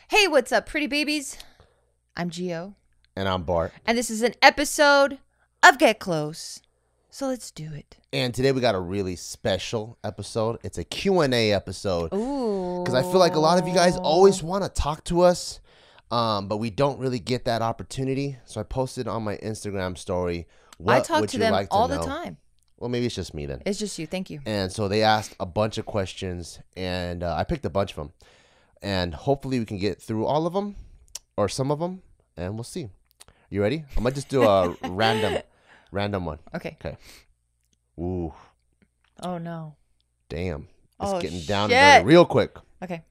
Hey, what's up, pretty babies? I'm Gio. And I'm Bart. And this is an episode of Get Close. So let's do it. And today we got a really special episode. It's a Q&A episode. Ooh. Because I feel like a lot of you guys always want to talk to us, but we don't really get that opportunity. So I posted on my Instagram story, I talk to them all the time. Well, maybe it's just me then. It's just you. Thank you. And so they asked a bunch of questions, and I picked a bunch of them. And hopefully we can get through all of them, or some of them, and we'll see. You ready? I might just do a random one. Okay. Ooh. Oh, no. Damn. It's getting shit. down to dirty real quick. Okay.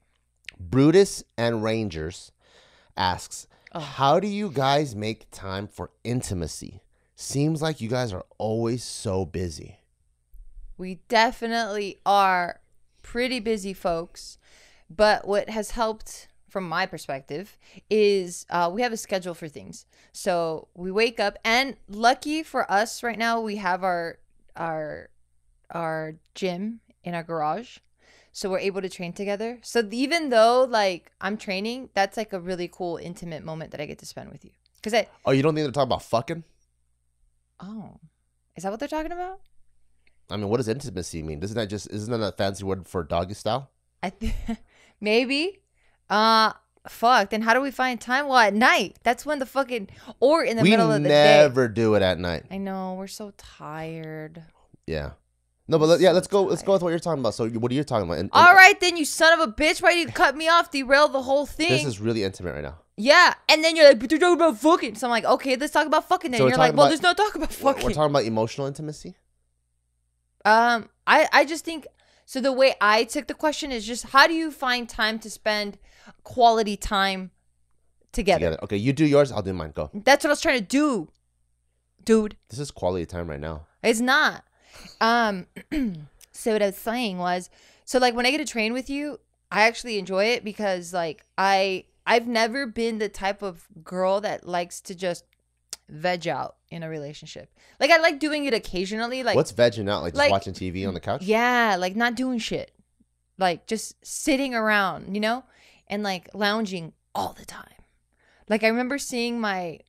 Brutus and Rangers asks, how do you guys make time for intimacy? Seems like you guys are always so busy. We definitely are pretty busy folks. But what has helped from my perspective is we have a schedule for things. So we wake up, and lucky for us right now, we have our gym in our garage. So we're able to train together. So even though like I'm training, that's like a really cool intimate moment that I get to spend with you. Oh, you don't think they're talking about fucking? Oh, is that what they're talking about? I mean, what does intimacy mean? Isn't that a fancy word for doggy style? Maybe. Fuck. Then how do we find time? Well, at night. That's when or in the middle of the day. We never do it at night. I know. We're so tired. Yeah. No, but let's go with what you're talking about. So what are you talking about? All right, then, you son of a bitch. Why did you cut me off, derail the whole thing? This is really intimate right now. Yeah. And then you're like, but they're talking about fucking. So I'm like, okay, let's talk about fucking then. So you're like, well, let's not talk about fucking. We're talking about emotional intimacy? I just think, so the way I took the question is just, how do you find time to spend quality time together? Okay, you do yours, I'll do mine. Go. That's what I was trying to do, dude. This is quality time right now. It's not. So what I was saying was, so like when I get to train with you, I actually enjoy it because like I've never been the type of girl that likes to just veg out in a relationship. Like I like doing it occasionally. Like, what's vegging out? Like just watching TV on the couch? Yeah, like not doing shit. Like just sitting around, you know? And like lounging all the time. Like I remember seeing my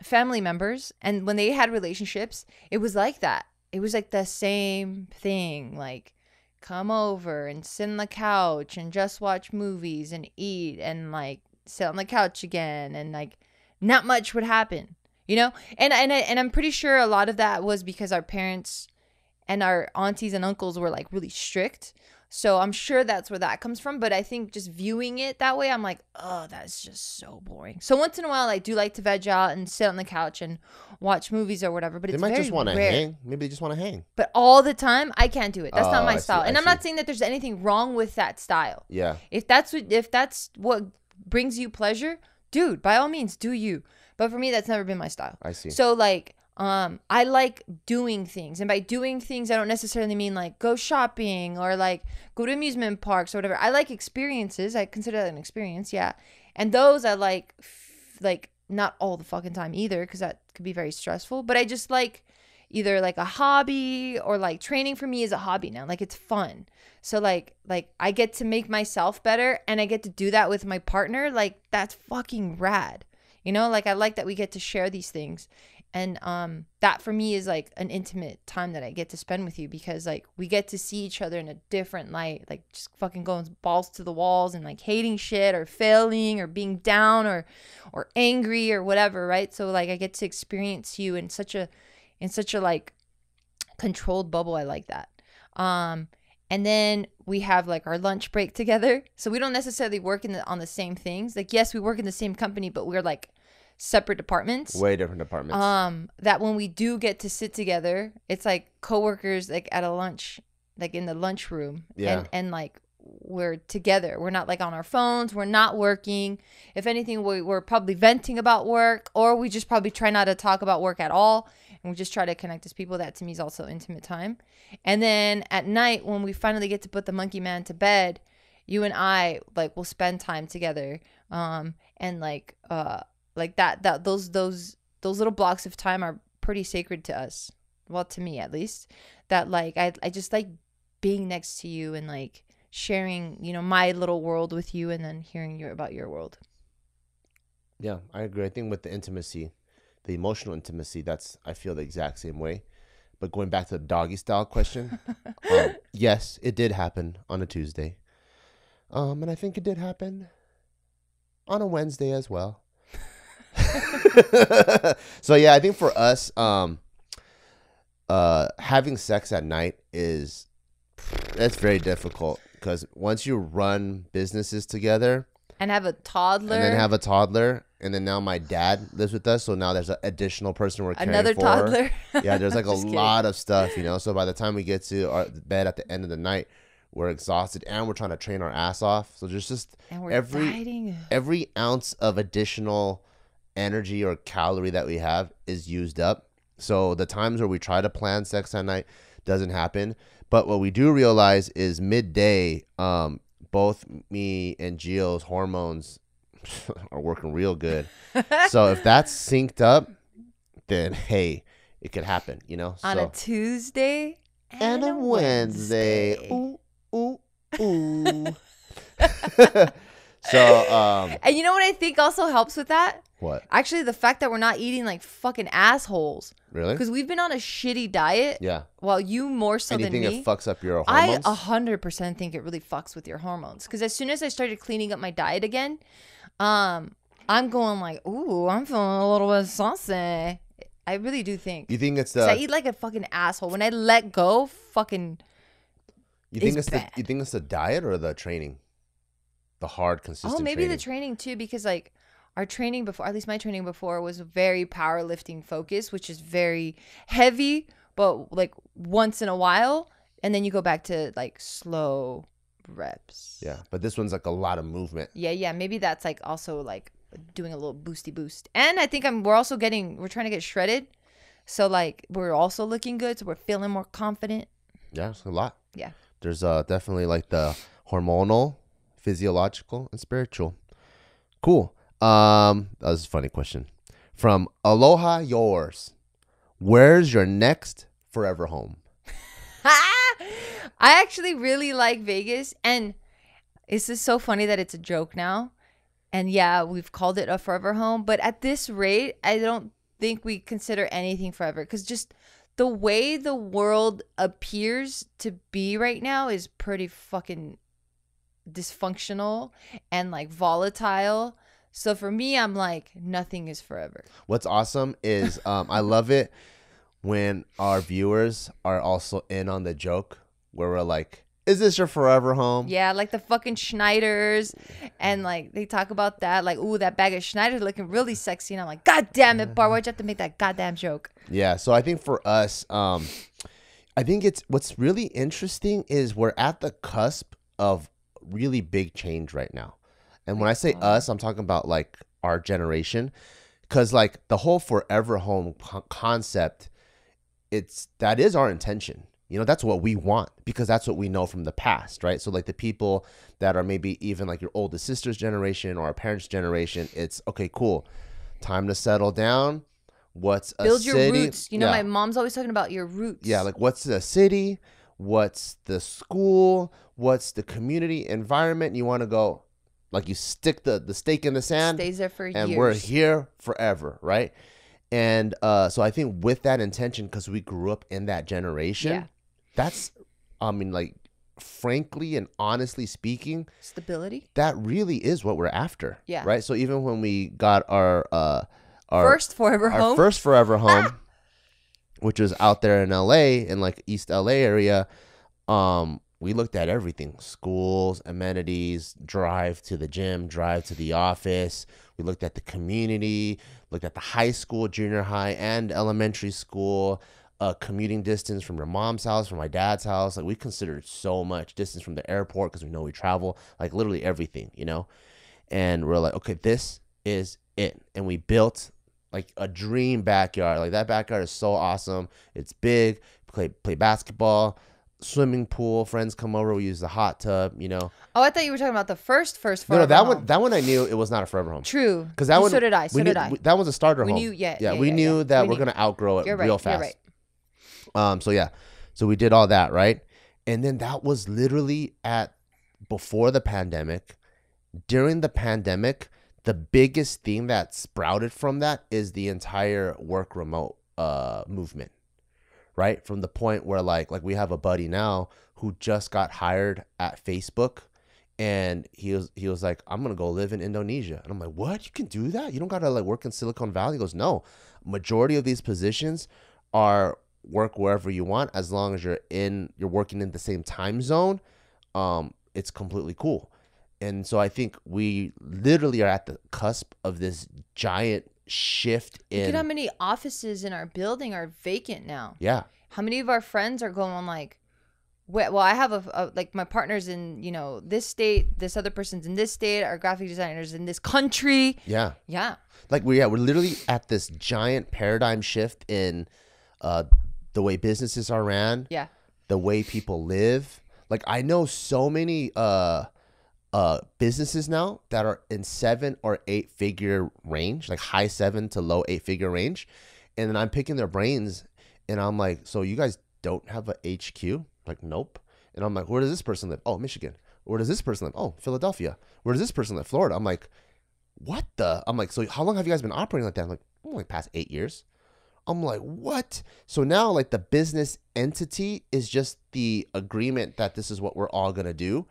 family members, and when they had relationships, it was like that. It was like the same thing. Like come over and sit on the couch and just watch movies and eat and like sit on the couch again, and like not much would happen. You know, and I'm pretty sure a lot of that was because our parents and our aunties and uncles were like really strict. So I'm sure that's where that comes from. But I think just viewing it that way, I'm like, oh, that's just so boring. So once in a while, I do like to veg out and sit on the couch and watch movies or whatever. But they might just want to hang. Maybe they just want to hang. But all the time, I can't do it. That's not my style. And I'm not saying that there's anything wrong with that style. Yeah. If that's what brings you pleasure, dude, by all means, do you. But for me, that's never been my style. I see. So like, I like doing things. And by doing things, I don't necessarily mean like go shopping or like go to amusement parks or whatever. I like experiences. I consider that an experience. Yeah. And those I like not all the fucking time either, because that could be very stressful. But I just like either like a hobby, or like training for me is a hobby now. Like it's fun. So like I get to make myself better, and I get to do that with my partner. Like that's fucking rad. You know, like I like that we get to share these things. And that for me is like an intimate time that I get to spend with you, because like we get to see each other in a different light, like just fucking going balls to the walls and like hating shit or failing or being down or angry or whatever, right? So like I get to experience you in such a like controlled bubble. I like that. And then we have like our lunch break together. So we don't necessarily work on the same things. Like, yes, we work in the same company, but we're like separate departments. Way different departments. That when we do get to sit together, it's like coworkers, like at a lunch, like in the lunchroom. Yeah. And like we're together. We're not like on our phones. We're not working. If anything, we're probably venting about work, or we just probably try not to talk about work at all. And we just try to connect as people. That to me is also intimate time. And then at night, when we finally get to put the monkey man to bed, you and I like will spend time together. And like those little blocks of time are pretty sacred to us. Well, to me at least. That like I just like being next to you and like sharing, you know, my little world with you and then hearing about your world. Yeah, I agree. I think with the intimacy, the emotional intimacy, I feel the exact same way. But going back to the doggy style question, yes, it did happen on a Tuesday. And I think it did happen on a Wednesday as well. So yeah, I think for us, having sex at night that's very difficult because once you run businesses together and have a toddler, and then now my dad lives with us, so now there's an additional person we're caring another for. toddler. Yeah, there's like a Just kidding. lot of stuff, you know. So by the time we get to our bed at the end of the night, we're exhausted and we're trying to train our ass off. So there's just And we're dieting. every ounce of additional energy or calorie that we have is used up. So the times where we try to plan sex at night doesn't happen. But what we do realize is midday, both me and Gio's hormones are working real good. So if that's synced up, then hey, it could happen, you know? On a Tuesday and a Wednesday. Ooh, ooh, ooh. So, and you know what I think also helps with that? What? Actually, the fact that we're not eating like fucking assholes. Really? Because we've been on a shitty diet. Yeah. Well, you more so than me. And you think it fucks up your hormones? I 100% think it really fucks with your hormones. Because as soon as I started cleaning up my diet again, I'm going like, ooh, I'm feeling a little bit saucy. I really do think. You think it's I eat like a fucking asshole. When I let go, fucking. You think it's the diet or the training? The hard, consistent. Oh, maybe the training too, because like our training before, at least my training before, was very powerlifting focused, which is very heavy, but like once in a while, and then you go back to like slow reps. Yeah, but this one's like a lot of movement. Yeah. Maybe that's like also like doing a little boosty boost, and I think we're trying to get shredded, so like we're also looking good, so we're feeling more confident. Yeah, it's a lot. Yeah, there's definitely like the hormonal, physiological, and spiritual. Cool. That was a funny question from Aloha Yours. Where's your next forever home? I actually really like Vegas, and it's just so funny that it's a joke now. And yeah, we've called it a forever home, but at this rate, I don't think we consider anything forever, because just the way the world appears to be right now is pretty fucking dysfunctional and like volatile. So for me, I'm like, nothing is forever. What's awesome is I love it when our viewers are also in on the joke, where we're like, is this your forever home? Yeah, like the fucking Schneiders, and like they talk about that, like, ooh, that bag of Schneiders looking really sexy, and I'm like, god damn it, Bar, why'd you have to make that goddamn joke? Yeah, so I think for us, I think what's really interesting is we're at the cusp of really big change right now. And when I say us, I'm talking about like our generation, because like the whole forever home concept, that is our intention. You know, that's what we want, because that's what we know from the past, right? So like the people that are maybe even like your oldest sister's generation or our parents' generation, it's okay, cool, time to settle down. What's a build city? Your roots. You know, my mom's always talking about your roots. Yeah, like what's the city? What's the school? What's the community environment? You want to go, like you stick the stake in the sand. Stays there for years. And we're here forever, right? And so I think with that intention, because we grew up in that generation, that's, I mean, like, frankly and honestly speaking, stability. That really is what we're after. Yeah. Right. So even when we got our first forever home, which was out there in LA, in like East LA area, we looked at everything: schools, amenities, drive to the gym, drive to the office. We looked at the community, looked at the high school, junior high, and elementary school. Commuting distance from your mom's house, from my dad's house. Like we considered so much distance from the airport, because we know we travel, like literally everything, you know? And we're like, okay, this is it. And we built like a dream backyard. Like that backyard is so awesome. It's big. Play basketball, swimming pool. Friends come over. We use the hot tub, you know? Oh, I thought you were talking about the first forever home. That one I knew it was not a forever home. True. Because that one. So did I. That was a starter home. We knew, we knew that we're going to outgrow it real fast. You're right. So we did all that, right? And then that was literally at before the pandemic. During the pandemic, the biggest thing that sprouted from that is the entire work remote movement, right? From the point where like we have a buddy now who just got hired at Facebook, and he was like, I'm gonna go live in Indonesia. And I'm like, what? You can do that? You don't gotta like work in Silicon Valley? He goes, no. Majority of these positions are work wherever you want, as long as you're working in the same time zone. It's completely cool. And so I think we literally are at the cusp of this giant shift in. Look at how many offices in our building are vacant now. Yeah. How many of our friends are going like, well, I have like my partner's in, this state, this other person's in this state, our graphic designer's in this country. Yeah. Yeah. Like we're literally at this giant paradigm shift in the way businesses are ran. Yeah. The way people live. Like I know so many businesses now that are in 7 or 8 figure range, like high 7 to low 8 figure range. And then I'm picking their brains and I'm like, so you guys don't have a HQ? Like, nope. And I'm like, where does this person live? Oh, Michigan. Where does this person live? Oh, Philadelphia. Where does this person live? Florida. I'm like, what the? I'm like, so how long have you guys been operating like that? I'm like, oh, like past 8 years. I'm like, what? So now like the business entity is just the agreement that this is what we're all going to do.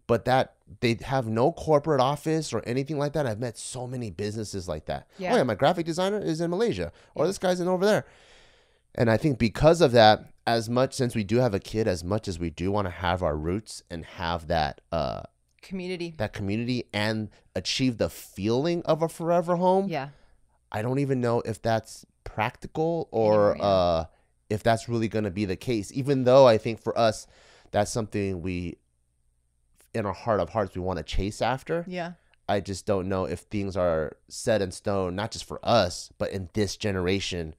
But that they have no corporate office or anything like that. I've met so many businesses like that. Yeah. Oh yeah, my graphic designer is in Malaysia, or this guy's in over there. And I think because of that, as much since we do have a kid, as much as we do want to have our roots and have that community and achieve the feeling of a forever home. Yeah. I don't even know if that's practical or if that's really going to be the case. Even though I think for us, that's something we, in our heart of hearts, we want to chase after. Yeah. I just don't know if things are set in stone, not just for us, but in this generation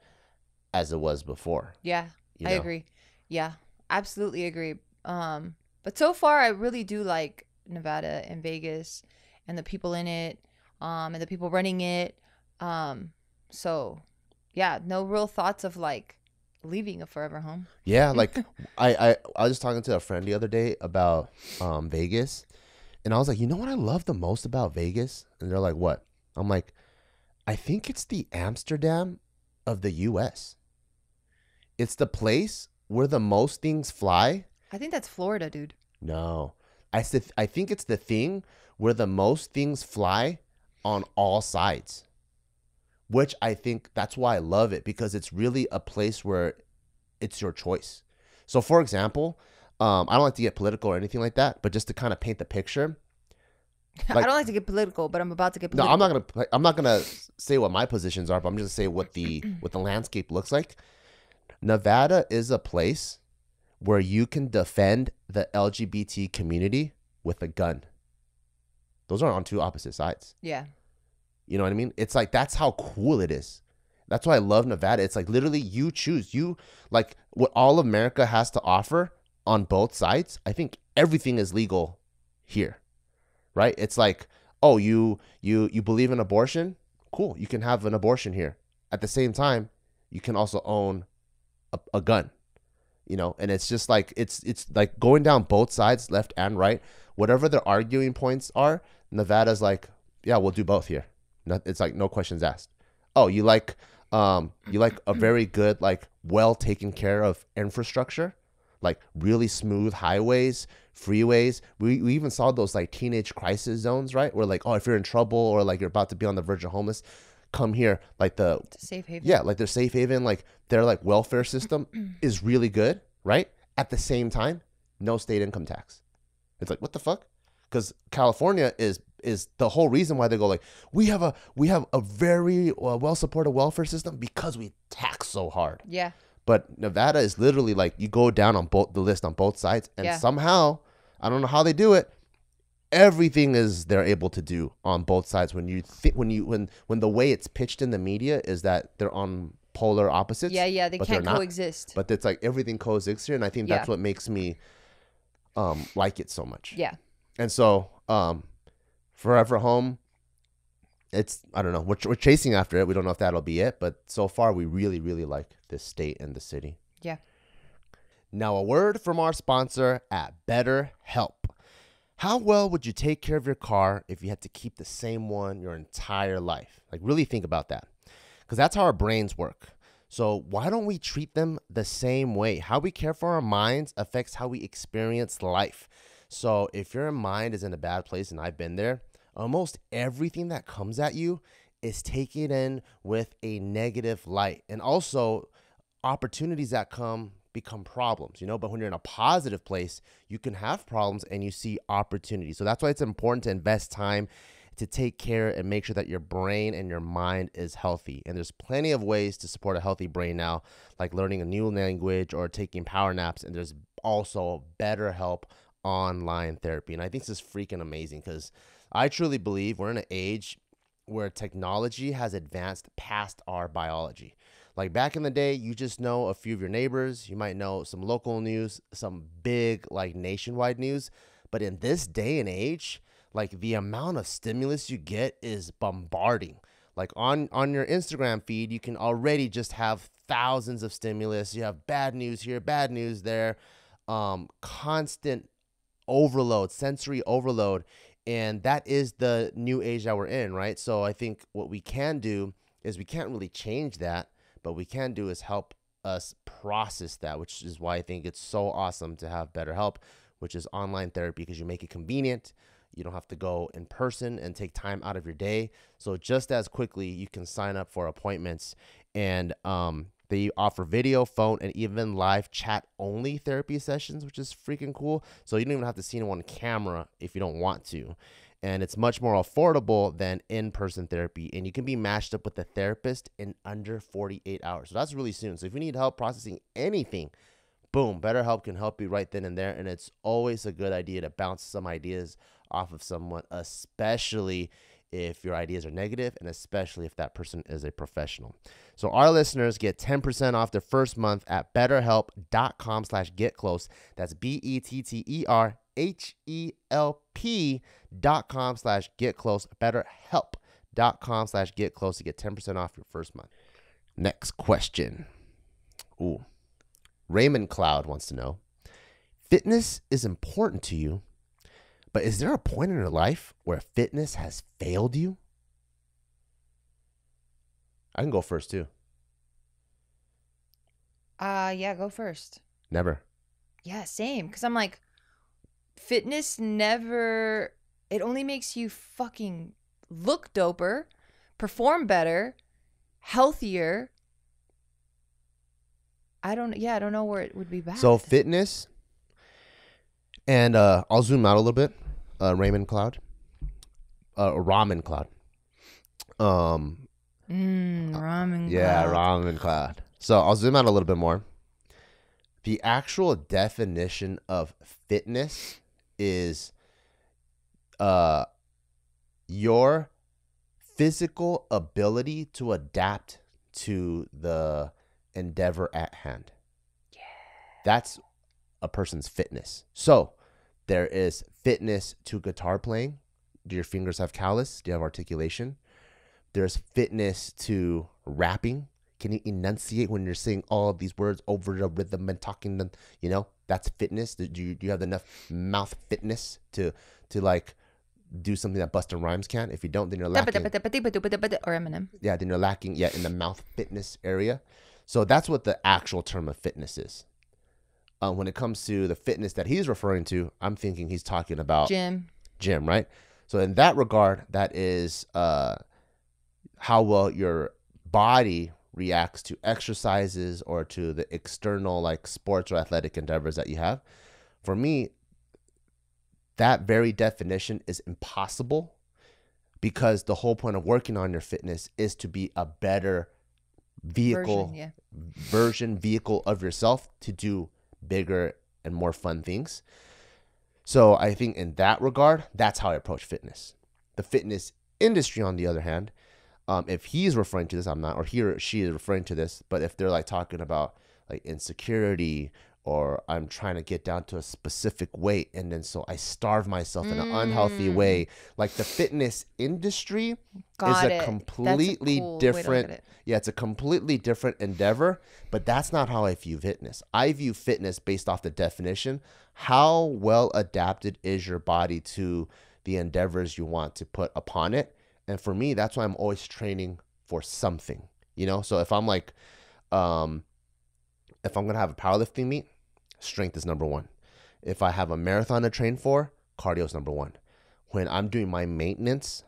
as it was before. Yeah, I agree. Yeah, absolutely agree. But so far, I really do like Nevada and Vegas and the people in it, and the people running it. So yeah, no real thoughts of like leaving a forever home. Yeah, like I was just talking to a friend the other day about Vegas, and I was like, you know what I love the most about Vegas? And they're like, what? I'm like, I think it's the Amsterdam of the US. It's the place where the most things fly. I think that's Florida, dude. No. I think it's the thing where the most things fly on all sides. Which I think that's why I love it, because it's really a place where it's your choice. So for example, I don't like to get political or anything like that, but just to kind of paint the picture. Like, I don't like to get political, but I'm about to get political. No, I'm not gonna say what my positions are, but I'm just gonna say what the landscape looks like. Nevada is a place where you can defend the LGBT community with a gun. Those are on two opposite sides. Yeah. You know what I mean? It's like, that's how cool it is. That's why I love Nevada. It's like literally you choose. You like what all America has to offer on both sides. I think everything is legal here, right? It's like, oh, you believe in abortion? Cool. You can have an abortion here. At the same time, you can also own a gun, and it's just like, it's like going down both sides, left and right. Whatever their arguing points are, Nevada's like, yeah, we'll do both here. It's like no questions asked. Oh, you like a very good, like well taken care of infrastructure, like really smooth highways, freeways. We even saw those like teenage crisis zones, right? Where like, oh, if you're in trouble or like you're about to be on the verge of homeless, come here. Like it's a safe haven. Yeah, like their safe haven, like their like welfare system is really good, right? At the same time, no state income tax. It's like, what the fuck? Because California is the whole reason why they go like, we have a very well supported welfare system because we tax so hard. Yeah. But Nevada is literally like, you go down on both the list on both sides, and somehow, I don't know how they do it, everything is they're able to do on both sides. When you think when the way it's pitched in the media is that they're on polar opposites. Yeah, they can't coexist. But it's like everything coexists here, and I think that's what makes me like it so much. Yeah. And so forever home, it's, I don't know, we're chasing after it. We don't know if that'll be it, but so far we really, really like this state and the city. Yeah. Now a word from our sponsor at BetterHelp. How well would you take care of your car if you had to keep the same one your entire life? Like, really think about that, because that's how our brains work. So why don't we treat them the same way? How we care for our minds affects how we experience life. So if your mind is in a bad place, and I've been there, almost everything that comes at you is taken in with a negative light. And also, opportunities that come become problems, but when you're in a positive place, you can have problems and you see opportunities. So that's why it's important to invest time to take care and make sure that your brain and your mind is healthy. And there's plenty of ways to support a healthy brain now, like learning a new language or taking power naps. And there's also BetterHelp online therapy. And I think this is freaking amazing, because I truly believe we're in an age where technology has advanced past our biology. Like back in the day, you just know a few of your neighbors. You might know some local news, some big like nationwide news. But in this day and age, like the amount of stimulus you get is bombarding. Like on your Instagram feed, you can already just have thousands of stimulus. You have bad news here, bad news there, constant overload, sensory overload. And that is the new age that we're in, right? So I think what we can do is we can't really change that. But we can do is help us process that, which is why I think it's so awesome to have BetterHelp, which is online therapy, because you make it convenient. You don't have to go in person and take time out of your day. So just as quickly, you can sign up for appointments, and they offer video, phone, and even live chat only therapy sessions, which is freaking cool. So you don't even have to see anyone on camera if you don't want to. And it's much more affordable than in-person therapy. And you can be matched up with a therapist in under 48 hours. So that's really soon. So if you need help processing anything, boom, BetterHelp can help you right then and there. And it's always a good idea to bounce some ideas off of someone, especially if your ideas are negative, and especially if that person is a professional. So our listeners get 10% off their first month at betterhelp.com/getclose. That's BetterHelp.com/getclose. Betterhelp.com/getclose to get 10% off your first month. Next question. Ooh. Raymond Cloud wants to know, fitness is important to you, but is there a point in your life where fitness has failed you? I can go first too. Yeah, go first. Never. Yeah, same. Because I'm like, fitness never, it only makes you fucking look doper, perform better, healthier. I don't know where it would be bad. So fitness, and I'll zoom out a little bit. Raymond Cloud, Ramen Cloud. Ramen Yeah, Cloud. Ramen Cloud. So I'll zoom out a little bit more. The actual definition of fitness is your physical ability to adapt to the endeavor at hand. Yeah. That's a person's fitness. So there is fitness to guitar playing. Do your fingers have callus? Do you have articulation? There's fitness to rapping. Can you enunciate when you're saying all of these words over the rhythm and talking them? That's fitness. Do you have enough mouth fitness to like do something that Busta Rhymes can? If you don't, then you're lacking. Or Eminem. Yeah, then you're lacking in the mouth fitness area. So that's what the actual term of fitness is. When it comes to the fitness that he's referring to, I'm thinking he's talking about Gym, right? So in that regard, that is how well your body reacts to exercises or to the external like sports or athletic endeavors that you have. For me, that very definition is impossible, because the whole point of working on your fitness is to be a better vehicle of yourself to do bigger and more fun things. So I think in that regard, that's how I approach fitness. The fitness industry, on the other hand, if he's referring to this, I'm not, or he or she is referring to this, but if they're like talking about like insecurity or I'm trying to get down to a specific weight, and then so I starve myself in an unhealthy way. Like the fitness industry is a completely different, it's a completely different endeavor, but that's not how I view fitness. I view fitness based off the definition. How well adapted is your body to the endeavors you want to put upon it? And for me, that's why I'm always training for something, you know? So if I'm like, if I'm going to have a powerlifting meet, strength is number one. If I have a marathon to train for, cardio is number one. When I'm doing my maintenance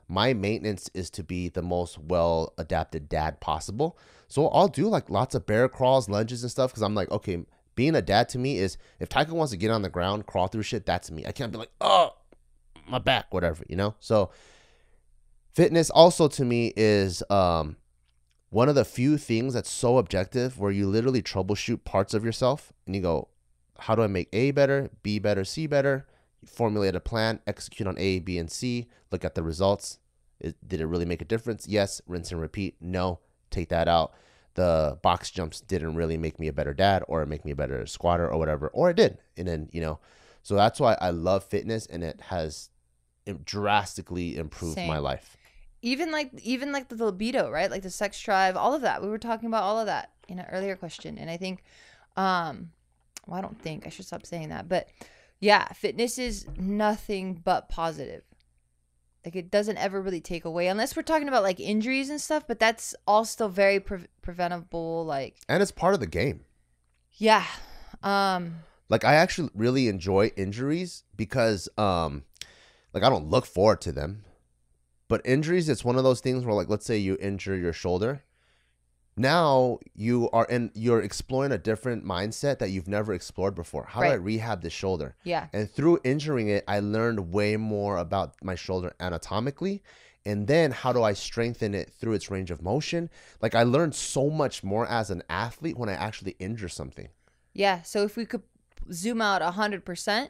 is to be the most well adapted dad possible. So I'll do like lots of bear crawls, lunges and stuff, because I'm like, okay, being a dad to me is if Tycho wants to get on the ground, crawl through shit, that's me. I can't be like, oh, my back, whatever, you know? So fitness also to me is one of the few things that's so objective where you literally troubleshoot parts of yourself and you go, how do I make A better, B better, C better? You formulate a plan, execute on A, B, and C, look at the results. Did it really make a difference? Yes. Rinse and repeat. No. Take that out. The box jumps didn't really make me a better dad or make me a better squatter or whatever, or it did. And then, you know, so that's why I love fitness, and it has drastically improved my life. Even like the libido, right? Like the sex drive, all of that. We were talking about all of that in an earlier question. And I think, well, I don't think I should stop saying that, but yeah, fitness is nothing but positive. Like it doesn't ever really take away, unless we're talking about like injuries and stuff, but that's all still very preventable. Like, and it's part of the game. Yeah. Like I actually really enjoy injuries because, like I don't look forward to them. But injuries, it's one of those things where, like, let's say you injure your shoulder. Now you're exploring a different mindset that you've never explored before. How do I rehab this shoulder? Yeah. And through injuring it, I learned way more about my shoulder anatomically. And then how do I strengthen it through its range of motion? Like I learned so much more as an athlete when I actually injure something. Yeah. So if we could zoom out 100%,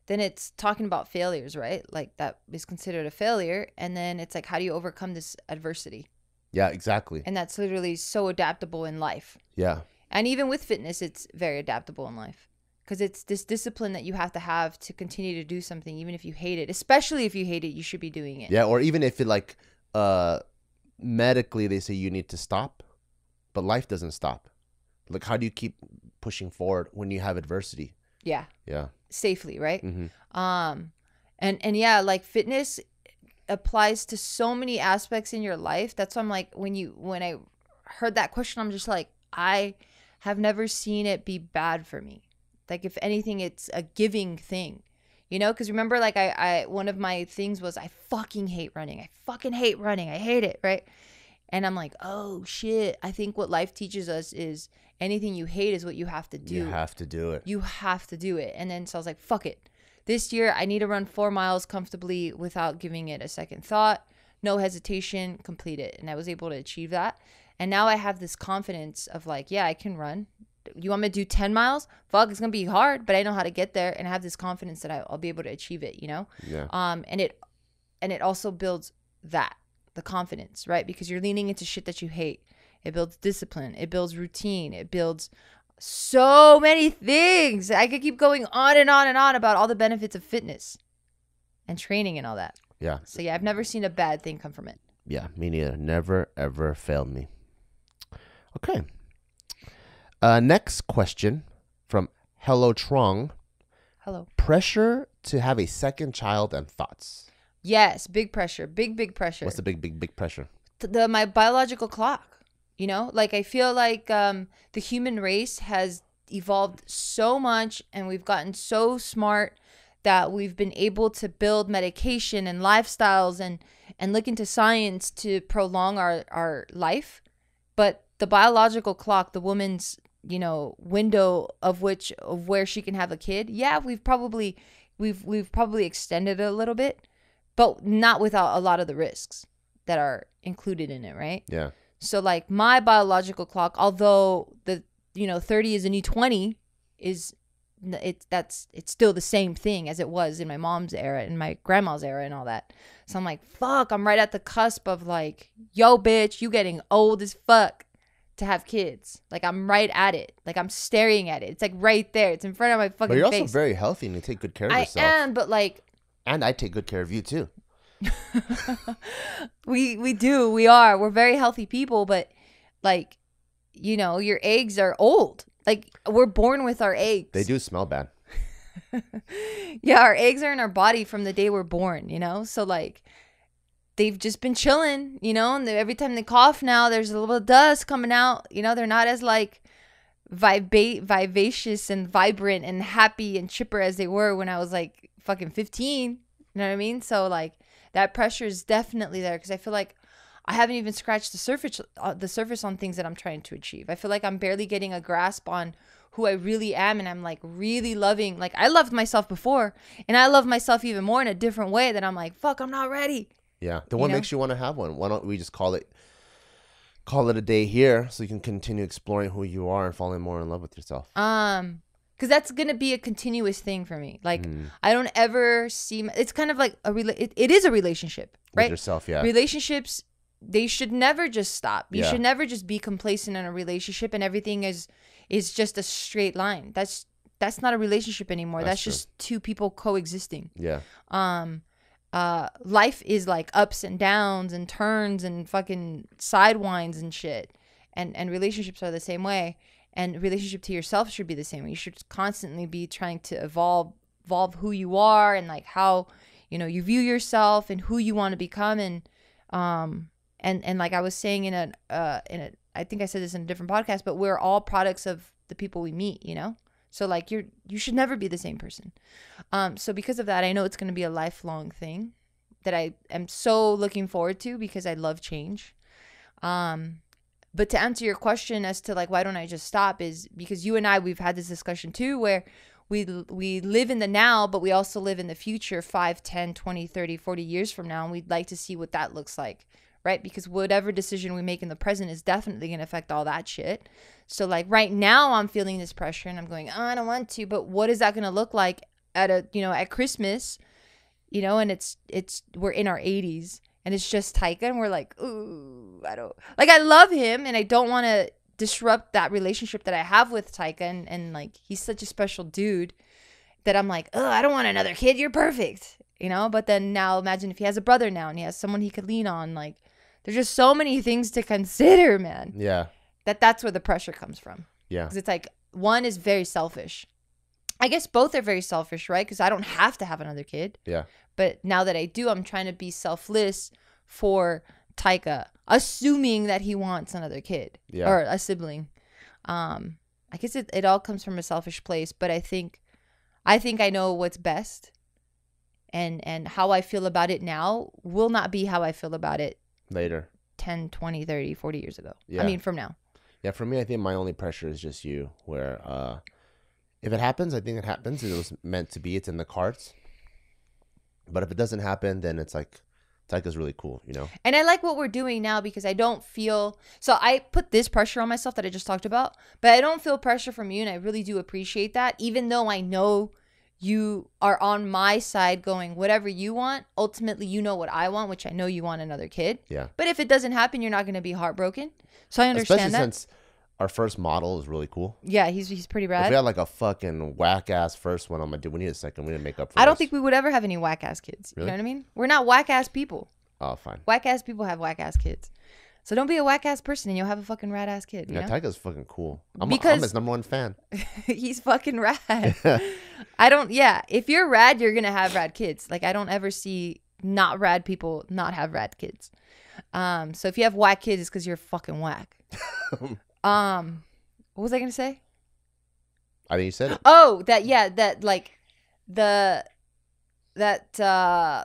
then it's talking about failures, right? Like that is considered a failure. And then it's like, how do you overcome this adversity? Yeah, exactly. And that's literally so adaptable in life. Yeah. And even with fitness, it's very adaptable in life because it's this discipline that you have to continue to do something, even if you hate it. Especially if you hate it, you should be doing it. Yeah, or even if it like medically they say you need to stop, but life doesn't stop. Like how do you keep pushing forward when you have adversity? Yeah. Yeah. Safely, right? Mm-hmm. And yeah, like fitness applies to so many aspects in your life. That's why I'm like, when I heard that question, I'm just like, I have never seen it be bad for me. Like if anything, it's a giving thing, you know? Because remember, like I one of my things was I fucking hate running. I fucking hate running. I hate it, right? And I'm like, oh shit. I think what life teaches us is anything you hate is what you have to do. You have to do it. You have to do it. And then so I was like, fuck it. This year, I need to run 4 miles comfortably without giving it a second thought. No hesitation, complete it. And I was able to achieve that. And now I have this confidence of like, yeah, I can run. You want me to do 10 miles? Fuck, it's going to be hard, but I know how to get there. And I have this confidence that I'll be able to achieve it, you know? Yeah. And it also builds the confidence, right? Because you're leaning into shit that you hate. It builds discipline. It builds routine. It builds so many things. I could keep going on and on and on about all the benefits of fitness and training and all that. Yeah. So yeah, I've never seen a bad thing come from it. Yeah, me neither. Never, ever failed me. Okay. Next question from Hello Trong. Hello. Pressure to have a second child and thoughts. Yes, big pressure. Big pressure. What's the big pressure? My biological clock. You know, like I feel like the human race has evolved so much and we've gotten so smart that we've been able to build medication and lifestyles and look into science to prolong our life. But the biological clock, the woman's, you know, window of where she can have a kid. Yeah, we've probably extended it a little bit, but not without a lot of the risks that are included in it, right? Yeah. So like my biological clock, although 30 is a new 20, it's still the same thing as it was in my mom's era and my grandma's era and all that. So I'm like, fuck, I'm right at the cusp of like, yo, bitch, you getting old as fuck. to have kids. Like, I'm right at it. Like, I'm staring at it. It's like right there. It's in front of my fucking face. But you're also very healthy and you take good care of yourself. I am, but like... And I take good care of you too. We do. We are. We're very healthy people, but like, you know, your eggs are old. Like, we're born with our eggs. They do smell bad. Yeah, our eggs are in our body from the day we're born, you know? So like, they've just been chilling, you know, and every time they cough now, there's a little dust coming out. You know, they're not as like vivacious and vibrant and happy and chipper as they were when I was like fucking 15. You know what I mean? So like, that pressure is definitely there because I feel like I haven't even scratched the surface on things that I'm trying to achieve. I feel like I'm barely getting a grasp on who I really am, and I'm like really loving. Like, I loved myself before, and I love myself even more in a different way. That I'm like, fuck, I'm not ready. Yeah. Then what makes you want to have one? Why don't we just call it a day here so you can continue exploring who you are and falling more in love with yourself? Because that's going to be a continuous thing for me. Like, I don't ever see... It's kind of like it is a relationship, right? With yourself, yeah. Relationships, they should never just stop. You should never just be complacent in a relationship and everything is just a straight line. That's not a relationship anymore. That's just two people coexisting. Yeah. Life is like ups and downs and turns and fucking sidewinds and shit. And relationships are the same way. And relationship to yourself should be the same way. You should constantly be trying to evolve who you are and like how, you know, you view yourself and who you want to become. And like I was saying in a I think I said this in a different podcast, but we're all products of the people we meet, you know? So like you should never be the same person. So because of that, I know it's going to be a lifelong thing that I am so looking forward to because I love change. But to answer your question as to like, why don't I just stop, is because you and I, we've had this discussion too, where we live in the now, but we also live in the future 5, 10, 20, 30, 40 years from now. And we'd like to see what that looks like, right? Because whatever decision we make in the present is definitely going to affect all that shit. So like right now I'm feeling this pressure and I'm going, oh, I don't want to, but what is that going to look like at Christmas, you know, and we're in our 80s. And it's just Taika, and we're like, ooh, I love him, and I don't want to disrupt that relationship that I have with Taika, and like, he's such a special dude that I'm like, oh, I don't want another kid, you're perfect, you know? But then now imagine if he has a brother now, and he has someone he could lean on, like, there's just so many things to consider, man. Yeah. That's where the pressure comes from. Yeah. Because it's like, one is very selfish. I guess both are very selfish, right? Because I don't have to have another kid. Yeah. But now that I do, I'm trying to be selfless for Taika, assuming that he wants another kid or a sibling. I guess it all comes from a selfish place, but I think I know what's best, and how I feel about it now will not be how I feel about it later, 10, 20, 30, 40 years ago. Yeah. I mean, from now. Yeah, for me, I think my only pressure is just you, where if it happens, I think it happens. It was meant to be. It's in the cards. But if it doesn't happen, then it's like, Taika's really cool, you know? And I like what we're doing now because I don't feel... So I put this pressure on myself that I just talked about, but I don't feel pressure from you, and I really do appreciate that, even though I know you are on my side going, whatever you want, ultimately you know what I want, which I know you want another kid. Yeah. But if it doesn't happen, you're not going to be heartbroken. So I understand Especially that. Since our first model is really cool. Yeah, he's pretty rad. If we had like a fucking whack-ass first one, we need a second. We need to make up for I don't think we would ever have any whack-ass kids. Really? You know what I mean? We're not whack-ass people. Oh, fine. Whack-ass people have whack-ass kids. So don't be a whack-ass person and you'll have a fucking rad-ass kid. You know? Taika's fucking cool. I'm his number one fan. He's fucking rad. If you're rad, you're going to have rad kids. Like, I don't ever see not rad people not have rad kids. So if you have whack kids, it's because you're fucking whack. What was I going to say? I think you said it. Oh,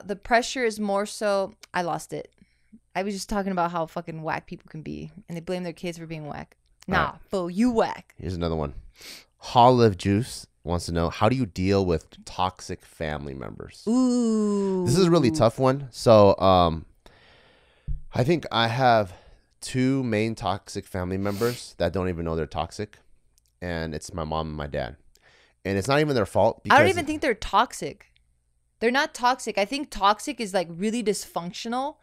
the pressure is more so... I lost it. I was just talking about how fucking whack people can be, and they blame their kids for being whack. Nah, fool, you whack. Here's another one. Olive Juice wants to know, how do you deal with toxic family members? Ooh. This is a really tough one. So, I think I have 2 main toxic family members that don't even know they're toxic, and it's my mom and my dad. And it's not even their fault. I don't even think they're toxic. They're not toxic. I think toxic is like really dysfunctional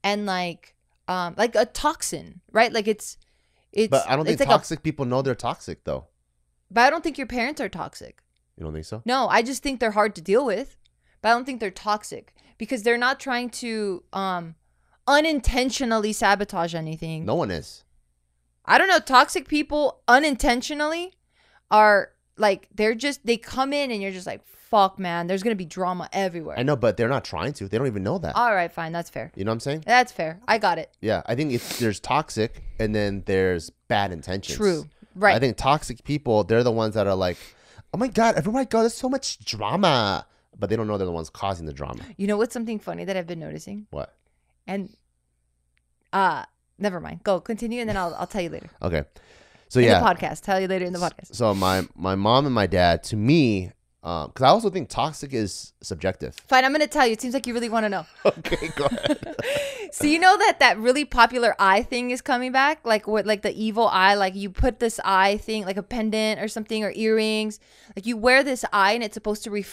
and like a toxin, right? Like it's But I don't think it's like toxic people know they're toxic though. but I don't think your parents are toxic. You don't think so? No, I just think they're hard to deal with. But I don't think they're toxic because they're not trying to unintentionally sabotage anything. No one is. I don't know. Toxic people unintentionally are like, they come in and you're just like, fuck, man, there's going to be drama everywhere. I know, but they're not trying to. They don't even know that. All right, fine. That's fair. You know what I'm saying? That's fair. I got it. Yeah. I think if there's toxic and then there's bad intentions. True. Right. I think toxic people, they're the ones that are like, oh my God, everywhere I go, there's so much drama. But they don't know they're the ones causing the drama. You know what's something funny that I've been noticing? What? And never mind. Go continue, and then I'll tell you later. Okay. So in yeah, the podcast. Tell you later in the podcast. So my mom and my dad, to me, because I also think toxic is subjective. Fine, I'm gonna tell you. It seems like you really want to know. Okay, go ahead. So you know that really popular eye thing is coming back, like what, like the evil eye, like you put this eye thing, like a pendant or something, or earrings, like you wear this eye, and it's supposed to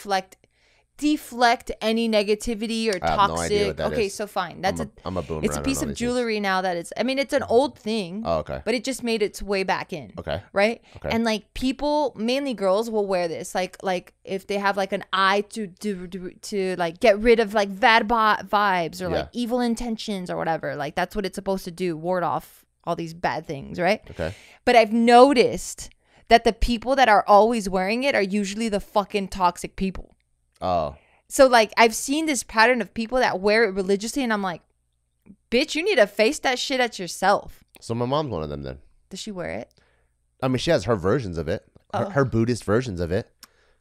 deflect any negativity or I have no idea what toxic. that Okay, is. so fine. I'm a boomer. It's a piece of jewelry now that it's. I mean, it's an old thing. Oh, okay. But it just made its way back in. Okay. Right. Okay. And like people, mainly girls, will wear this. Like if they have like an eye to like get rid of like bad vibes or like evil intentions or whatever. Like that's what it's supposed to do. Ward off all these bad things. Right. Okay. But I've noticed that the people that are always wearing it are usually the fucking toxic people. Oh. So, like, I've seen this pattern of people that wear it religiously, and I'm like, bitch, you need to face that shit at yourself. So my mom's one of them then. Does she wear it? I mean, she has her versions of it, her Buddhist versions of it.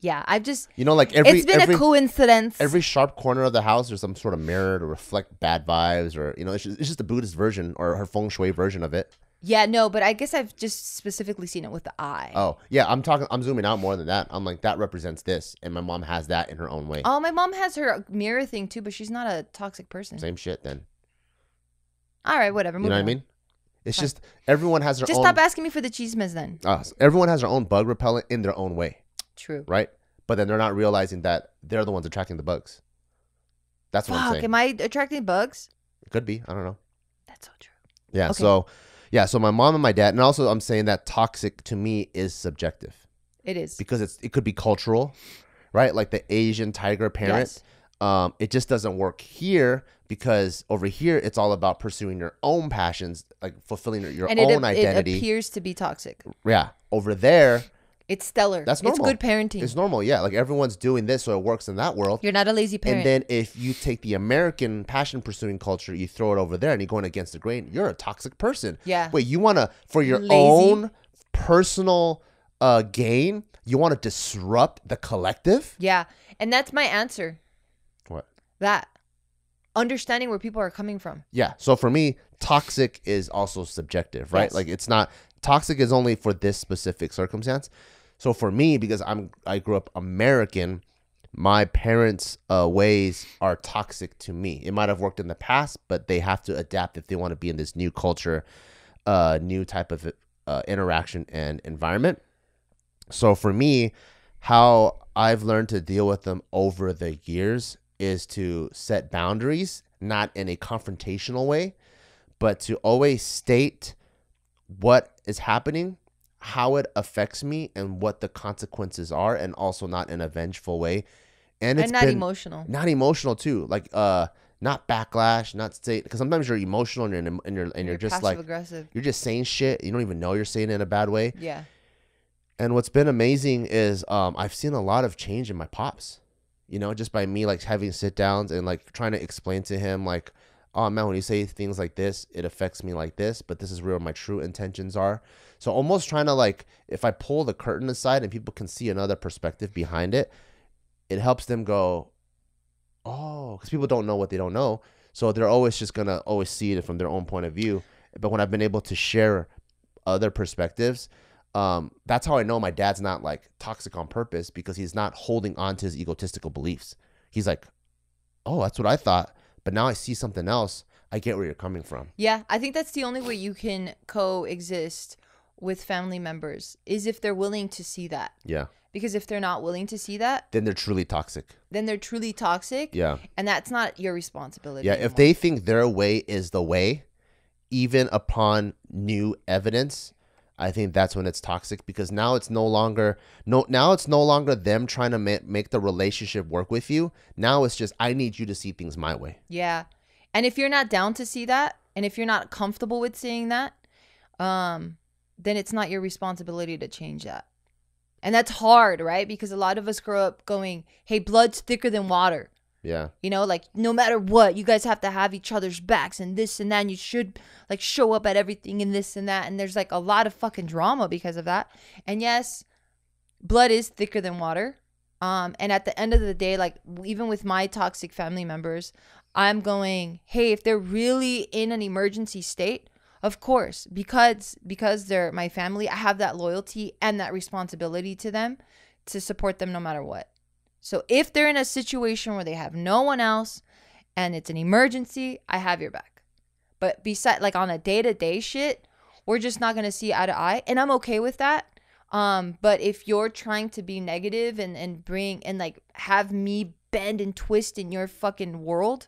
Yeah, I've just... You know, like it's been a coincidence. Every sharp corner of the house, there's some sort of mirror to reflect bad vibes, or, you know, it's just a Buddhist version or her feng shui version of it. Yeah, no, but I guess I've just specifically seen it with the eye. Oh, yeah, I'm zooming out more than that. I'm like, that represents this, and my mom has that in her own way. Oh, my mom has her mirror thing too, but she's not a toxic person. Same shit then. All right, whatever. You know what I mean? It's just, everyone has their own... Just stop asking me for the chismes then. Everyone has their own bug repellent in their own way. True. Right? But then they're not realizing that they're the ones attracting the bugs. That's what I'm saying. Am I attracting bugs? It could be. I don't know. That's so true. Yeah, okay. So my mom and my dad, and also I'm saying that toxic to me is subjective. It is. Because it could be cultural, right? Like the Asian tiger parent. Yes. It just doesn't work here because over here it's all about pursuing your own passions, like fulfilling your own identity. It appears to be toxic. Yeah. Over there, it's stellar. That's normal. It's good parenting. It's normal, yeah. Like everyone's doing this, so it works in that world. You're not a lazy parent. And then if you take the American passion pursuing culture, you throw it over there, and you're going against the grain. You're a toxic person. Yeah. Wait, you want to for your own personal gain? You want to disrupt the collective? Yeah, and that's my answer. What? That understanding where people are coming from. Yeah. So for me, toxic is also subjective, right? Yes. Like it's not toxic is only for this specific circumstance. So for me, because I grew up American, my parents' ways are toxic to me. It might have worked in the past, but they have to adapt if they want to be in this new culture, new type of interaction and environment. So for me, how I've learned to deal with them over the years is to set boundaries, not in a confrontational way, but to always state what is happening, how it affects me, and what the consequences are, and also not in a vengeful way. And it's not emotional. Not emotional too. Like not backlash, not say, because sometimes you're emotional and you're just like aggressive. You're just saying shit. You don't even know you're saying it in a bad way. Yeah. And what's been amazing is I've seen a lot of change in my pops. You know, just by me like having sit downs and like trying to explain to him like, oh man, when you say things like this, it affects me like this, but this is where my true intentions are. So almost trying to like, if I pull the curtain aside and people can see another perspective behind it, it helps them go, oh, because people don't know what they don't know. So they're always just going to always see it from their own point of view. But when I've been able to share other perspectives, that's how I know my dad's not like toxic on purpose, because he's not holding on to his egotistical beliefs. He's like, oh, that's what I thought, but now I see something else. I get where you're coming from. Yeah, I think that's the only way you can coexist with family members is if they're willing to see that. Yeah. Because if they're not willing to see that, then they're truly toxic. Yeah. And that's not your responsibility. Yeah. anymore. If they think their way is the way, even upon new evidence, I think that's when it's toxic, because now it's no longer them trying to make the relationship work with you. Now it's just, I need you to see things my way. Yeah. And if you're not down to see that, and if you're not comfortable with seeing that, then it's not your responsibility to change that. And that's hard, right? Because a lot of us grow up going, hey, blood's thicker than water. Yeah. You know, like no matter what, you guys have to have each other's backs and this and that. And you should like show up at everything and this and that. And there's like a lot of fucking drama because of that. And yes, blood is thicker than water. And at the end of the day, like even with my toxic family members, I'm going, hey, if they're really in an emergency state, of course, because they're my family, I have that loyalty and that responsibility to them to support them no matter what. So if they're in a situation where they have no one else and it's an emergency, I have your back. But beside, like on a day-to-day shit, we're just not going to see eye to eye. And I'm okay with that. But if you're trying to be negative and bring and like have me bend and twist in your fucking world,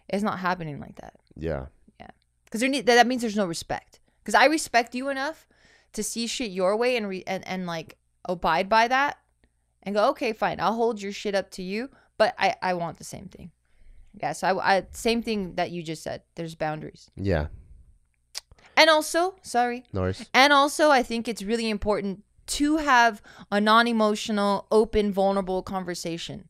it's not happening like that. Yeah. Yeah. Because that means there's no respect. Because I respect you enough to see shit your way and like abide by that. And go, okay, fine, I'll hold your shit up to you, but I want the same thing. Yeah, so I same thing that you just said. There's boundaries. Yeah. And also, sorry. No worries. And also, I think it's really important to have a non-emotional, open, vulnerable conversation.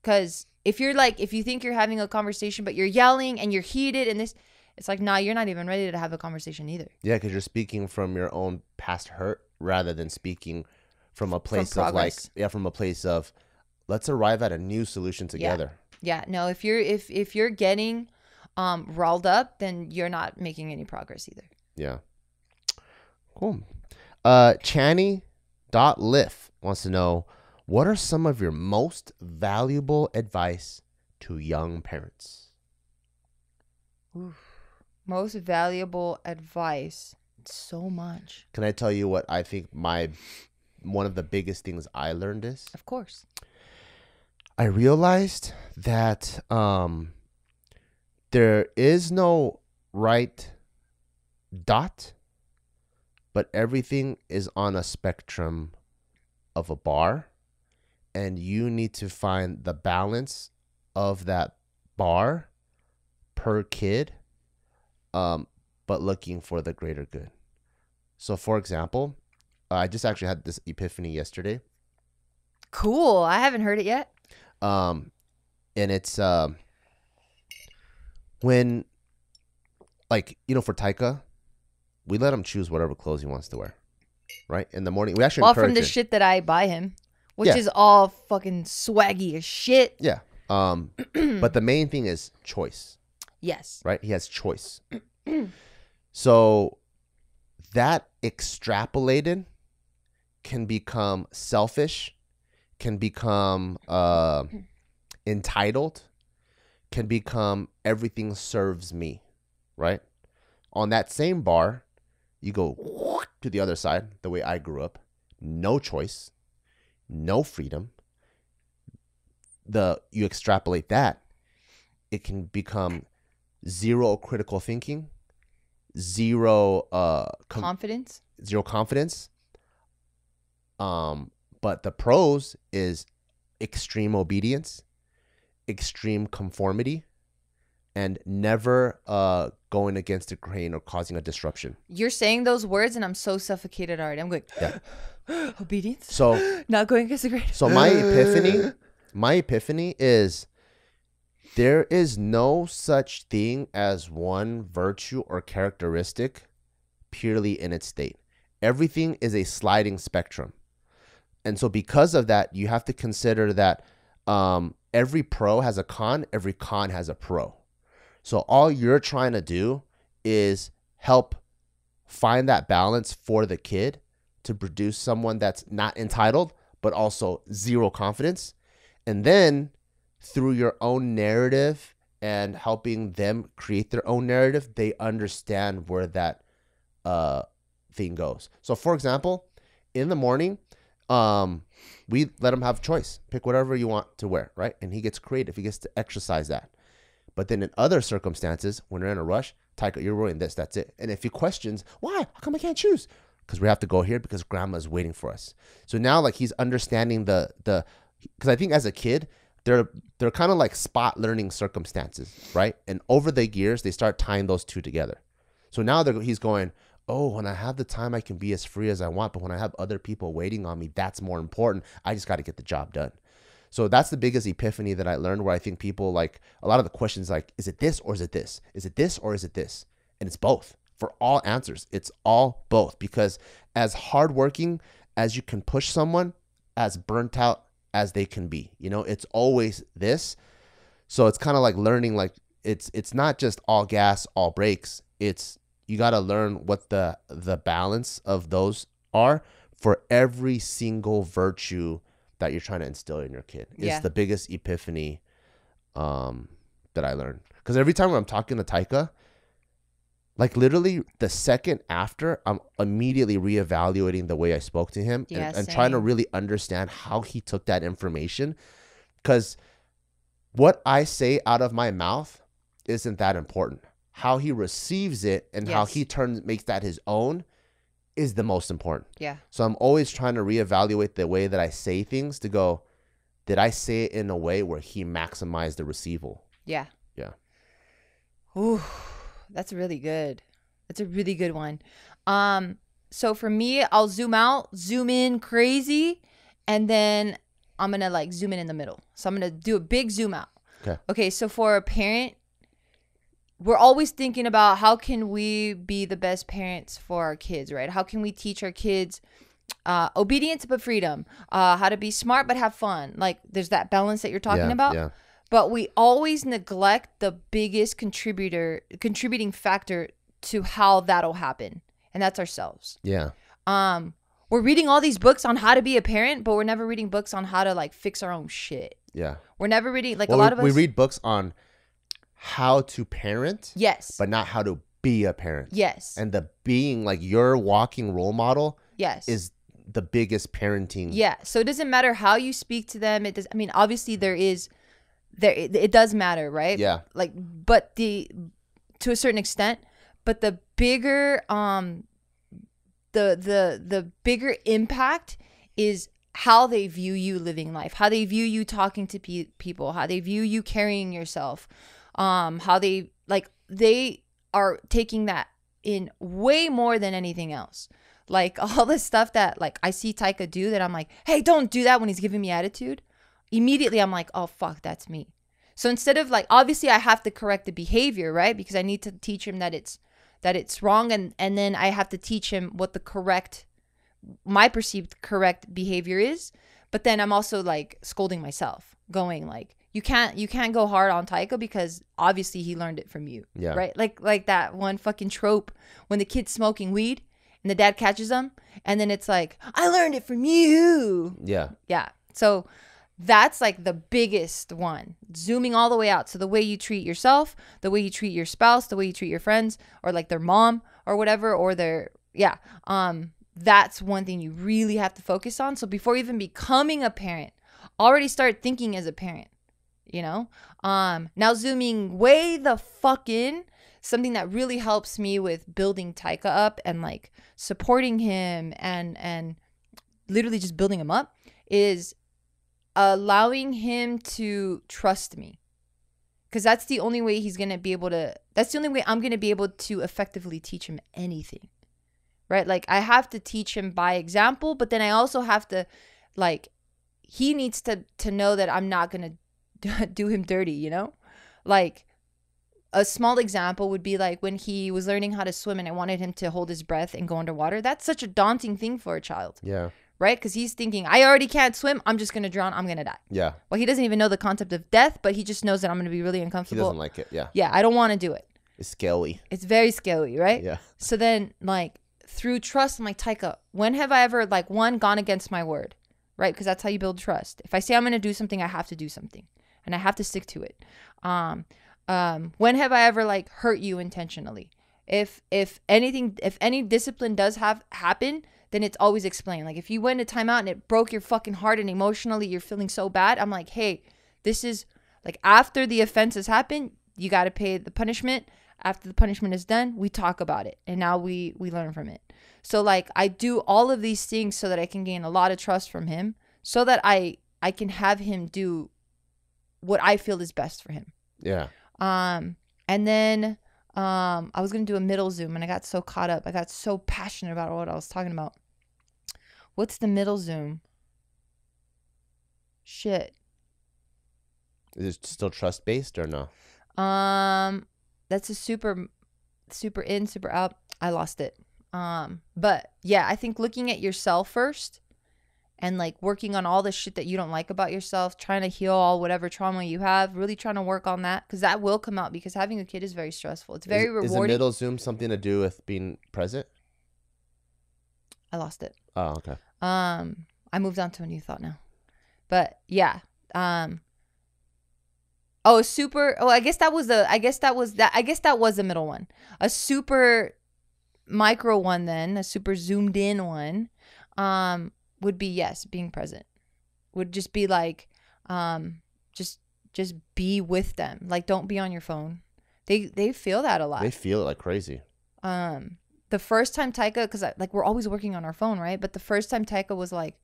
Because if you think you're having a conversation, but you're yelling and you're heated and this, it's like, nah, you're not even ready to have a conversation either. Yeah, because you're speaking from your own past hurt rather than speaking from a place of like, from a place of let's arrive at a new solution together. Yeah. No, if you're getting riled up, then you're not making any progress either. Yeah. Cool. Channy.liff wants to know, what are some of your most valuable advice to young parents? Oof. Most valuable advice. So much. Can I tell you what I think one of the biggest things I learned is? Of course. I realized that there is no right dot, but everything is on a spectrum of a bar, and you need to find the balance of that bar per kid, but looking for the greater good. So, for example, I just actually had this epiphany yesterday. Cool. I haven't heard it yet. And it's when, like, for Taika, we let him choose whatever clothes he wants to wear, right? In the morning, we actually encourage from the shit that I buy him, which is all fucking swaggy as shit. Yeah. But the main thing is choice. Yes. Right? He has choice. So that extrapolated can become selfish, can become entitled, can become everything serves me, right? On that same bar, you go to the other side, the way I grew up, no choice, no freedom. You extrapolate that, it can become zero critical thinking, zero confidence. Zero confidence. But the pros is extreme obedience, extreme conformity, and never going against the grain or causing a disruption. You're saying those words and I'm so suffocated already. I'm going, obedience? So not going against the grain. So my epiphany is there is no such thing as one virtue or characteristic purely in its state. Everything is a sliding spectrum. And so because of that, you have to consider that every pro has a con, every con has a pro. So all you're trying to do is help find that balance for the kid to produce someone that's not entitled, but also zero confidence. And then through your own narrative and helping them create their own narrative, they understand where that thing goes. So for example, in the morning, we let him have choice. Pick whatever you want to wear, right? And he gets creative. He gets to exercise that. But then in other circumstances, when they're in a rush, Taika, you're wearing this. That's it. And if he questions, why? How come I can't choose? Because we have to go here because grandma's waiting for us. So now like he's understanding because I think as a kid, they're kind of like spot learning circumstances, right? And over the years, they start tying those two together. So now he's going, oh, when I have the time, I can be as free as I want. But when I have other people waiting on me, that's more important. I just got to get the job done. So that's the biggest epiphany that I learned, where I think people like a lot of the questions like, is it this or is it this? Is it this or is it this? And it's both. For all answers, it's all both. Because as hardworking as you can push someone, as burnt out as they can be, you know, it's always this. So it's kind of like learning, like it's not just all gas, all brakes. It's you got to learn what the balance of those are for every single virtue that you're trying to instill in your kid. It's the biggest epiphany that I learned. Because every time when I'm talking to Taika, like literally the second after, I'm immediately reevaluating the way I spoke to him and trying to really understand how he took that information. Because what I say out of my mouth isn't that important. How he receives it and how he makes that his own is the most important. Yeah. So I'm always trying to reevaluate the way that I say things to go, did I say it in a way where he maximized the receival? Yeah. Yeah. Ooh, that's really good. That's a really good one. So for me, I'll zoom out, zoom in crazy, and then I'm going to like zoom in the middle. So I'm going to do a big zoom out. Okay. So for a parent, we're always thinking about how can we be the best parents for our kids, right? How can we teach our kids obedience but freedom, how to be smart but have fun? Like there's that balance that you're talking about. Yeah. But we always neglect the biggest contributing factor to how that'll happen, and that's ourselves. Yeah. We're reading all these books on how to be a parent, but we're never reading books on how to like fix our own shit. Yeah. We're never reading a lot of us. We read books on how to parent, yes, but not how to be a parent. Yes. And the being like your walking role model, yes, is the biggest parenting. Yeah. So it doesn't matter how you speak to them. It does. I mean, obviously it does matter, right? Yeah. Like, but to a certain extent, but the bigger the bigger impact is how they view you living life, how they view you talking to people, how they view you carrying yourself. How they are taking that in way more than anything else. Like all the stuff that like I see Taika do that I'm like, hey, don't do that when he's giving me attitude. Immediately I'm like, oh fuck, that's me. So instead of like, obviously I have to correct the behavior, right? Because I need to teach him that it's wrong, and then I have to teach him what my perceived correct behavior is. But then I'm also like scolding myself, going like, you can't go hard on Taika because obviously he learned it from you. Yeah. Right? Like that one fucking trope when the kid's smoking weed and the dad catches them, and then it's like, I learned it from you. Yeah. Yeah. So that's like the biggest one. Zooming all the way out. So the way you treat yourself, the way you treat your spouse, the way you treat your friends, or like their mom or whatever, or that's one thing you really have to focus on. So before even becoming a parent, already start thinking as a parent. You know, now zooming way the fuck in, something that really helps me with building Taika up and like supporting him and literally just building him up is allowing him to trust me. Because that's the only way that's the only way I'm going to be able to effectively teach him anything. Right? Like I have to teach him by example, but then I also have to like, he needs to know that I'm not going to do him dirty, you know? Like a small example would be like when he was learning how to swim and I wanted him to hold his breath and go underwater. That's such a daunting thing for a child. Yeah. Right? Because he's thinking, I already can't swim. I'm just going to drown. I'm going to die. Yeah. Well, he doesn't even know the concept of death, but he just knows that I'm going to be really uncomfortable. He doesn't like it. Yeah. Yeah. I don't want to do it. It's scary. It's very scary, right? Yeah. So then like through trust, I'm like, Taika, when have I ever like gone against my word? Right? Because that's how you build trust. If I say I'm going to do something, I have to do something. And I have to stick to it. When have I ever like hurt you intentionally? If any discipline does happen, then it's always explained. Like if you went to timeout and it broke your fucking heart and emotionally you're feeling so bad, I'm like, hey, this is like after the offense has happened, you got to pay the punishment. After the punishment is done, we talk about it, and now we learn from it. So like I do all of these things so that I can gain a lot of trust from him, so that I can have him do what I feel is best for him. Yeah. And then I was gonna do a middle zoom, and I got so caught up. I got so passionate about what I was talking about. What's the middle zoom? Shit. Is it still trust based or no? That's a super in, super out. I lost it. But yeah, I think looking at yourself first and like working on all the shit that you don't like about yourself, trying to heal all whatever trauma you have, really trying to work on that, because that will come out, because having a kid is very stressful. It's very rewarding. Is the middle zoom something to do with being present? I lost it. Oh, okay. I moved on to a new thought now. But yeah. I guess that was the middle one. A super micro one, then a super zoomed in one would be, yes, being present. Would just be like just be with them. Like, don't be on your phone. They feel that a lot. They feel it like crazy. The first time Taika, because like we're always working on our phone, right? But the first time Taika was like,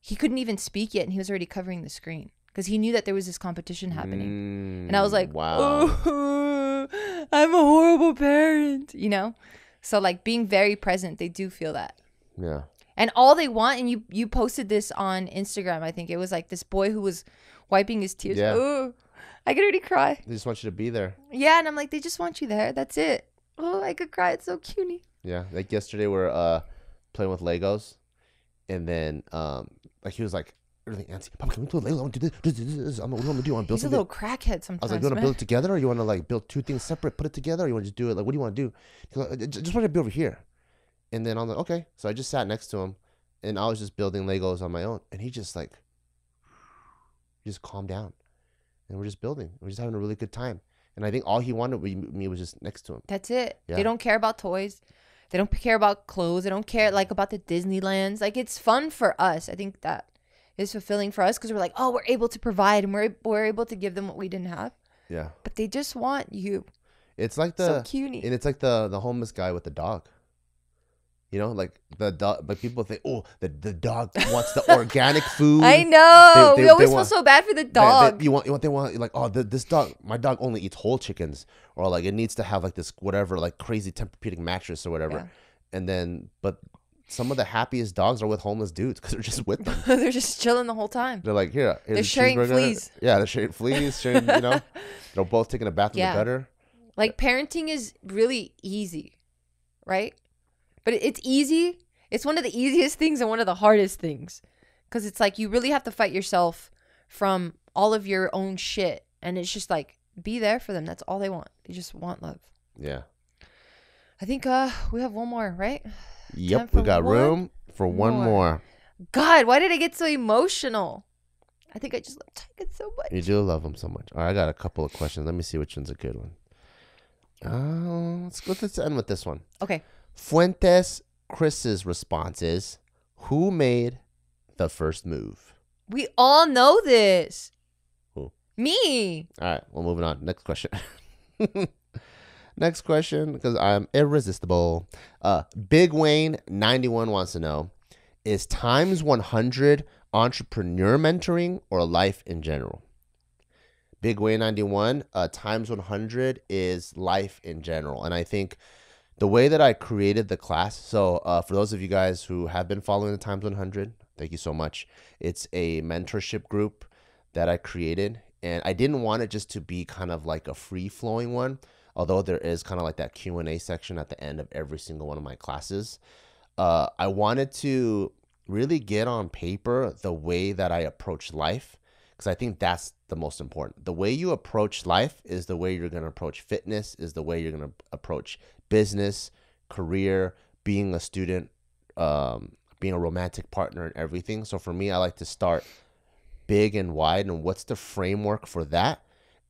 he couldn't even speak yet, and he was already covering the screen because he knew that there was this competition happening. And I was like, wow, oh, I'm a horrible parent, you know? So like being very present, they do feel that. Yeah. And all they want, and you posted this on Instagram, I think it was like this boy who was wiping his tears. Yeah. Oh, I could already cry. They just want you to be there. Yeah, and I'm like, they just want you there. That's it. Oh, I could cry. It's so cutie. Yeah, like yesterday we're playing with Legos, and then like he was like, really antsy. Papa, can we play Legos? I want to do this. What do you want to do? I want to build He's something? a little crackhead sometimes. I was like, you want to build it together, or you want to like build two things separate, put it together, or you want to just do it? Like, what do you want to do? He goes, I just want to be over here. And then I'm like, okay. So I just sat next to him, and I was just building Legos on my own, and he just like, just calmed down, and we're just building. We're just having a really good time. And I think all he wanted me was just next to him. That's it. Yeah. They don't care about toys. They don't care about clothes. They don't care like about the Disneylands. Like, it's fun for us. I think that is fulfilling for us because we're like, oh, we're able to provide, and we're able to give them what we didn't have. Yeah. But they just want you. It's like so cutie. And it's like the homeless guy with the dog. You know, like the dog. But people think, oh, the dog wants the organic food. I know. We always feel so bad for the dog. They want like, oh, this dog. My dog only eats whole chickens, or like it needs to have like this whatever, like crazy Tempur-Pedic mattress or whatever. Yeah. And then, but some of the happiest dogs are with homeless dudes because they're just with them. They're just chilling the whole time. They're like, here's they're sharing fleas. Yeah, they're sharing fleas. Sharing, you know, they're both taking a bath in the gutter. Like, parenting is really easy, right? But it's easy. It's one of the easiest things and one of the hardest things. Because it's like you really have to fight yourself from all of your own shit. And it's just like, be there for them. That's all they want. They just want love. Yeah. I think we have one more, right? Yep, we got room for one more. God, why did I get so emotional? I think I just love Taika so much. You do love him so much. All right, I got a couple of questions. Let me see which one's a good one. Let's end with this one. Okay. Fuentes Chris's response is, who made the first move? We all know this. Who? Me. All right, well, moving on. Next question. Next question, because I'm irresistible. Big Wayne 91 wants to know, is times 100 entrepreneur mentoring or life in general? Big Wayne 91, times 100 is life in general. And I think the way that I created the class, so for those of you guys who have been following the times 100, thank you so much. It's a mentorship group that I created. And I didn't want it just to be kind of like a free-flowing one, although there is kind of like that Q&A section at the end of every single one of my classes. I wanted to really get on paper the way that I approach life, because I think that's the most important. The way you approach life is the way you're going to approach fitness, is the way you're going to approach business, career, being a student, being a romantic partner, and everything. So for me, I like to start big and wide, and what's the framework for that?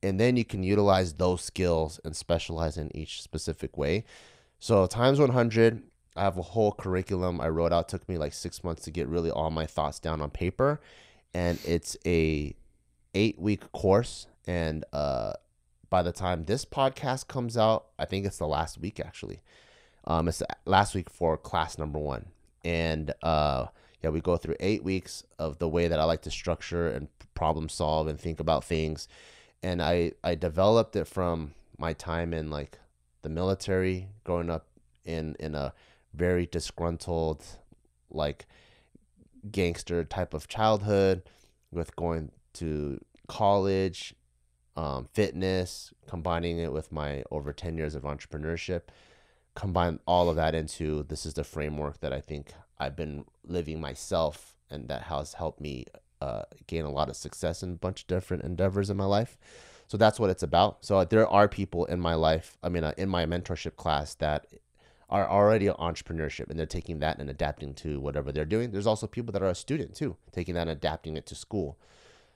And then you can utilize those skills and specialize in each specific way. So times 100, I have a whole curriculum I wrote out. It took me like 6 months to get really all my thoughts down on paper. And it's a 8-week course. And by the time this podcast comes out, I think it's the last week actually. It's the last week for class number 1. And yeah, we go through 8 weeks of the way that I like to structure and problem solve and think about things. And I developed it from my time in like the military, growing up in a very disgruntled, like gangster type of childhood, with going to college, fitness, combining it with my over 10 years of entrepreneurship, combine all of that into this is the framework that I think I've been living myself, and that has helped me gain a lot of success in a bunch of different endeavors in my life. So that's what it's about. So there are people in my life, in my mentorship class, that are already on entrepreneurship, and they're taking that and adapting to whatever they're doing. There's also people that are a student too, taking that and adapting it to school.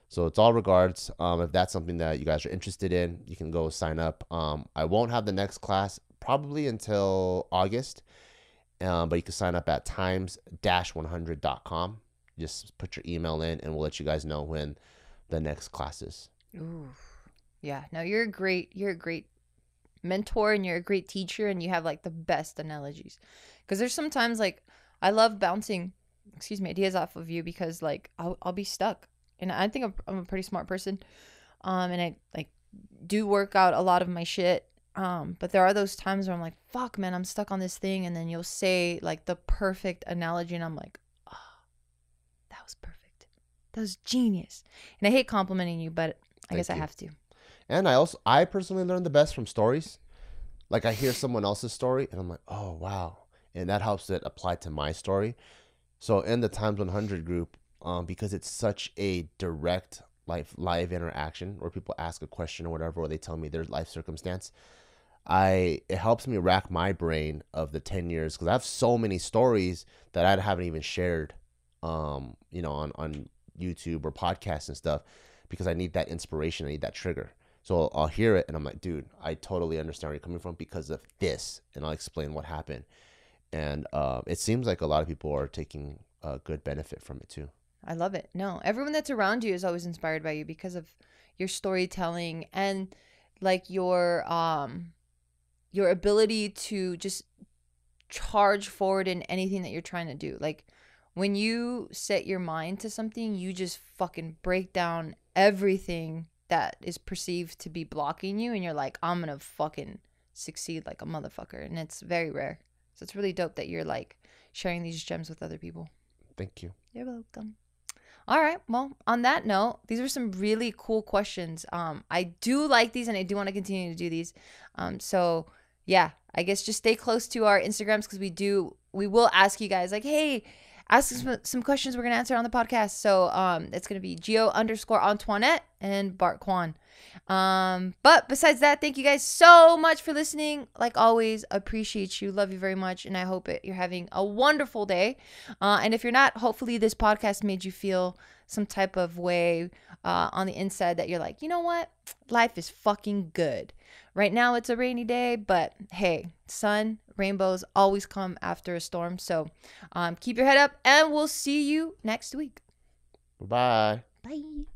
So it's all regards. If that's something that you guys are interested in, you can go sign up. I won't have the next class probably until August, but you can sign up at times-100.com. Just put your email in, and we'll let you guys know when the next class is. Ooh, yeah. No, you're a great mentor, and you're a great teacher, and you have like the best analogies. Because there's sometimes like I love bouncing, ideas off of you, because like I'll be stuck, and I think I'm a pretty smart person, and I like do work out a lot of my shit. But there are those times where I'm like, fuck, man, I'm stuck on this thing. And then you'll say like the perfect analogy, and I'm like, oh, that was perfect. That was genius. And I hate complimenting you, but I guess I have to. And I personally learn the best from stories. Like I hear someone else's story and I'm like, oh, wow. And that helps it apply to my story. So in the Times 100 group, because it's such a direct live interaction where people ask a question or whatever, or they tell me their life circumstance, it helps me rack my brain of the 10 years, because I have so many stories that I haven't even shared, on YouTube or podcasts and stuff, because I need that inspiration. I need that trigger. So I'll hear it and I'm like, dude, I totally understand where you're coming from because of this. And I'll explain what happened. And it seems like a lot of people are taking a good benefit from it too. I love it. No, everyone that's around you is always inspired by you because of your storytelling and like your ability to just charge forward in anything that you're trying to do. Like when you set your mind to something, you just fucking break down everything that is perceived to be blocking you, and you're like, I'm gonna fucking succeed like a motherfucker. And it's very rare. So it's really dope that you're like sharing these gems with other people. Thank you. You're welcome. All right. Well, on that note, these are some really cool questions. I do like these, and I do want to continue to do these. So yeah, I guess just stay close to our Instagrams, because we will ask you guys like, hey, ask us some questions we're going to answer on the podcast. So it's going to be Gio_Antoinette and Bart Kwan. But besides that, thank you guys so much for listening. Like always, appreciate you. Love you very much. And I hope you're having a wonderful day. And if you're not, hopefully this podcast made you feel some type of way on the inside, that you're like, you know what? Life is fucking good. Right now it's a rainy day, but hey, sun, rainbows always come after a storm. So keep your head up, and we'll see you next week. Bye. Bye.